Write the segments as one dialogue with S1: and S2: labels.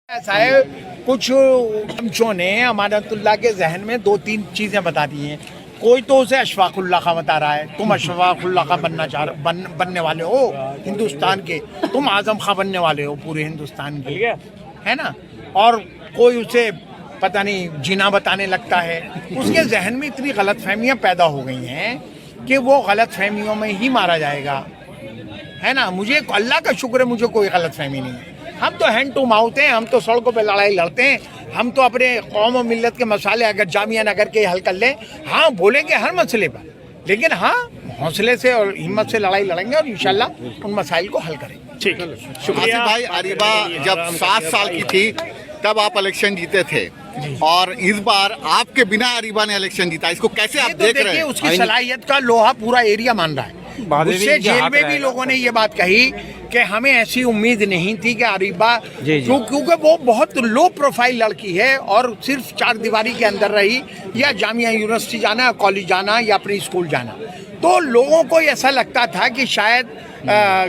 S1: ऐसा है, कुछ चमचों ने अमानतुल्लाह के जहन में दो तीन चीजें बता दी हैं। कोई तो उसे अशफाकुल्लाह खां बता रहा है, तुम अशफाकुल्लाह खां बनने वाले हो हिंदुस्तान के, तुम आजम खां बनने वाले हो पूरे हिंदुस्तान के, है ना। और कोई उसे पता नहीं जिना बताने लगता है। उसके जहन में इतनी गलत फहमियाँ पैदा हो गई हैं कि वो गलत फहमियों में ही मारा जाएगा, है ना। मुझे अल्लाह का शुक्र है, मुझे कोई गलत फहमी नहीं है। हम तो हैंड टू माउथ हैं, हम तो सड़कों पे लड़ाई लड़ते हैं। हम तो अपने कौम और मिल्लत के मसाले अगर जामिया नगर के हल कर लें, हाँ बोलेंगे हर मसले पर, लेकिन हाँ हौसले से और हिम्मत से लड़ाई लड़ेंगे और इंशाल्लाह उन मसाइल को हल करेंगे।
S2: ठीक है, शुक्रिया
S3: भाई। अरीबा जब 7 साल की थी तब आप इलेक्शन जीते थे और इस बार आपके बिना अरीबा ने इलेक्शन जीता, इसको कैसे आप देख रहे हैं?
S1: उसकी सलाहियत का लोहा पूरा एरिया मान रहा है। उससे जेल में भी लोगों ने ये बात कही कि हमें ऐसी उम्मीद नहीं थी कि अरीबा, क्योंकि वो बहुत लो प्रोफाइल लड़की है और सिर्फ 4 दीवारी के अंदर रही, या जामिया यूनिवर्सिटी जाना, कॉलेज जाना या अपनी स्कूल जाना, तो लोगों को ऐसा लगता था कि शायद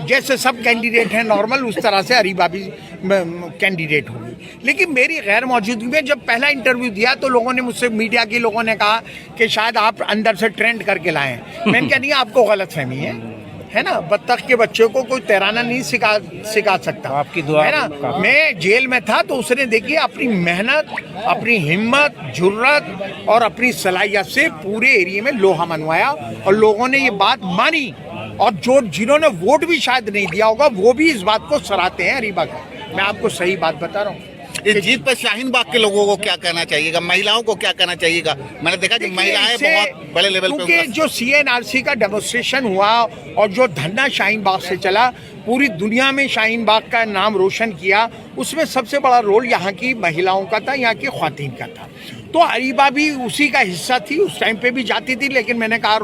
S1: जैसे सब कैंडिडेट हैं नॉर्मल, उस तरह से अरीबा भी कैंडिडेट होगी। लेकिन मेरी गैर मौजूदगी में जब पहला इंटरव्यू दिया तो लोगों ने मुझसे, मीडिया के लोगों ने कहा कि शायद आप अंदर से ट्रेंड करके लाए हैं। मैंने कहा नहीं, आपको गलतफहमी है ना। बत्तख के बच्चे को कोई तैराना नहीं सिखा सकता,
S2: आपकी दुआ
S1: है ना। मैं जेल में था तो उसने देखिए अपनी मेहनत, अपनी हिम्मत, जुर्रत और अपनी सलाहियत से पूरे एरिया में लोहा मनवाया और लोगों ने ये बात मानी। और जिन्होंने वोट भी शायद नहीं दिया होगा वो भी इस बात को सराहते हैं अरीबा का। मैं आपको सही बात बता रहा हूँ।
S3: इस जीत पर शाहीन बाग के लोगों को क्या कहना चाहिएगा, महिलाओं को क्या कहना चाहिएगा? मैंने देखा कि महिलाएं बहुत बड़े लेवल पे,
S1: क्योंकि जो CNRC का डेमोन्स्ट्रेशन हुआ और जो धरना शाहीन बाग से चला, पूरी दुनिया में शाहीन बाग का नाम रोशन किया, उसमें सबसे बड़ा रोल यहाँ की महिलाओं का था, यहाँ की ख्वातीन का था। तो अरीबा भी उसी का हिस्सा थी, उस टाइम पे भी जाती थी, लेकिन मैंने कहा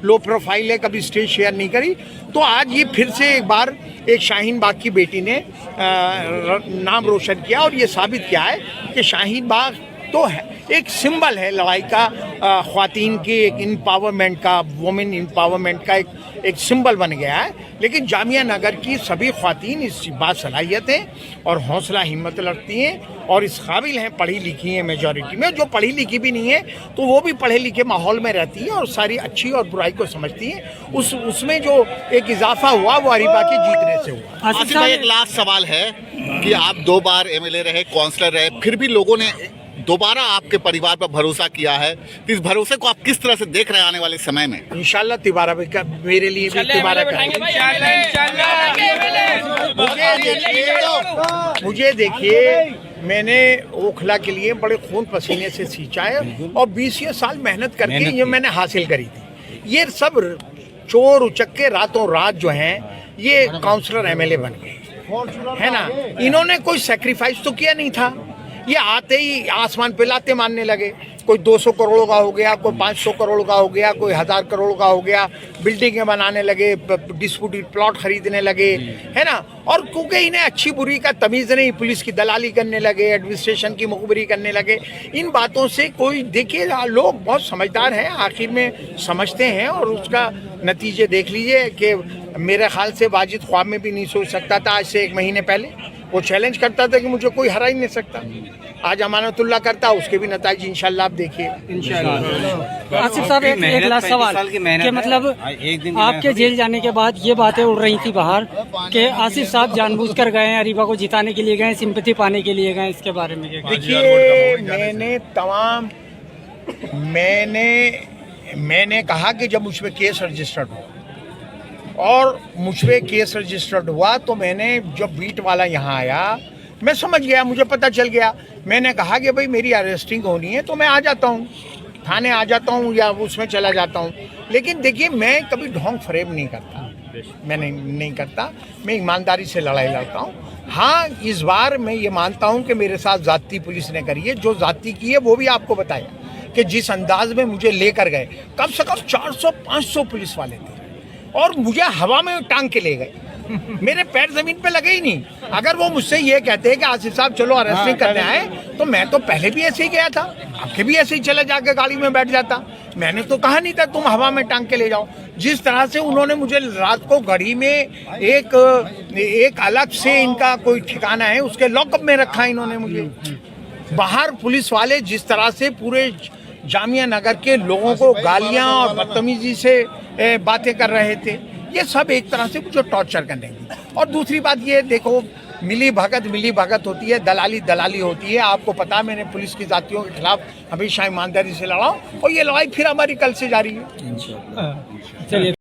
S1: लो प्रोफाइल है, कभी स्टेज शेयर नहीं करी। तो आज ये फिर से एक बार एक शाहीन बाग की बेटी ने नाम रोशन किया और ये साबित किया है कि शाहीन बाग तो है, एक सिंबल है लड़ाई का, ख्वातीन के एक इम्पावरमेंट का, वुमेन इम्पावरमेंट का एक सिंबल बन गया है। लेकिन जामिया नगर की सभी ख्वातीन इस बासलाहियत हैं और हौसला हिम्मत रखती हैं और इस काबिल हैं, पढ़ी लिखी हैं मेजॉरिटी में। जो पढ़ी लिखी भी नहीं है तो वो भी पढ़े लिखे माहौल में रहती हैं और सारी अच्छी और बुराई को समझती हैं। उसमें जो एक इजाफा हुआ वो अरीबा के जीतने से हुआ।
S3: आसिफ भाई, एक लास्ट सवाल है कि आप 2 बार MLA रहे, काउंसलर रहे, फिर भी लोगों ने दोबारा आपके परिवार पर भरोसा किया है। इस भरोसे को आप किस तरह से देख रहे हैं आने वाले समय में?
S1: इंशाल्लाह तिबारा भी मेरे लिए भी तिबारा मुझे देखिए, मैंने ओखला के लिए बड़े खून पसीने से सींचा है और 20 साल मेहनत करके ये मैंने हासिल करी थी। ये सब चोर उचक्के रातों रात जो हैं ये काउंसलर MLA बन गए, है ना। इन्होंने कोई सेक्रीफाइस तो किया नहीं था, ये आते ही आसमान पे लाते मारने लगे। कोई 200 करोड़ का हो गया, कोई 500 करोड़ का हो गया, कोई 1000 करोड़ का हो गया, बिल्डिंगें बनाने लगे, डिस्प्यूटेड प्लॉट खरीदने लगे, है ना। और क्योंकि इन्हें अच्छी बुरी का तमीज़ नहीं, पुलिस की दलाली करने लगे, एडमिनिस्ट्रेशन की मुखबरी करने लगे। इन बातों से कोई, देखिए लोग बहुत समझदार हैं, आखिर में समझते हैं और उसका नतीजे देख लीजिए कि मेरे ख्याल से वाजिद ख्वाब में भी नहीं सोच सकता था आज से 1 महीने पहले। वो चैलेंज करता था कि मुझे कोई हरा ही नहीं सकता, आज अमानतुल्लाह करता, उसके भी नतीजे इंशाल्लाह आप देखिए।
S4: आसिफ साहब, एक लास्ट सवाल कि मतलब आपके जेल जाने के बाद ये बातें उड़ रही थी बाहर कि आसिफ साहब जानबूझकर गए हैं, अरीबा को जिताने के लिए गए, सिंपैथी पाने के लिए गए, इसके बारे में
S1: देखिए, मैंने कहा कि जब मुझ पर केस रजिस्टर्ड हुआ और मुझ पर केस रजिस्टर्ड हुआ तो मैंने, जब बीट वाला यहाँ आया, मैं समझ गया, मुझे पता चल गया। मैंने कहा कि भाई मेरी अरेस्टिंग होनी है तो मैं आ जाता हूँ, थाने आ जाता हूँ या उसमें चला जाता हूँ। लेकिन देखिए, मैं कभी ढोंग फरेब नहीं करता, मैं नहीं करता, मैं ईमानदारी से लड़ाई लड़ता हूँ। हाँ, इस बार मैं ये मानता हूँ कि मेरे साथ ज़्यादती पुलिस ने करी है। जो ज़्यादती की है वो भी आपको बताया कि जिस अंदाज में मुझे लेकर गए, कम से कम 400-500 पुलिस वाले थे और मुझे हवा में टांग के ले गए, मेरे पैर जमीन पे लगे ही नहीं। अगर वो मुझसे ये कहते हैं कि आसिफ साहब चलो अरेस्टिंग करने आए, तो मैं तो पहले भी ऐसे ही गया था। आके भी ऐसे ही चला जाके गाड़ी में बैठ जाता। मैंने तो कहा नहीं था तुम हवा में टांग के ले जाओ। जिस तरह से उन्होंने मुझे रात को गाड़ी में एक अलग से इनका कोई ठिकाना है उसके लॉकअप में रखा इन्होंने मुझे। बाहर पुलिस वाले जिस तरह से पूरे जामिया नगर के लोगों को गालियां और बदतमीजी से बातें कर रहे थे, ये सब एक तरह से मुझे टॉर्चर करने की। और दूसरी बात ये देखो, मिली भगत होती है, दलाली होती है। आपको पता है मैंने पुलिस की जातियों के खिलाफ हमेशा ईमानदारी से लड़ा और ये लड़ाई फिर हमारी कल से जारी है।
S4: चलिए।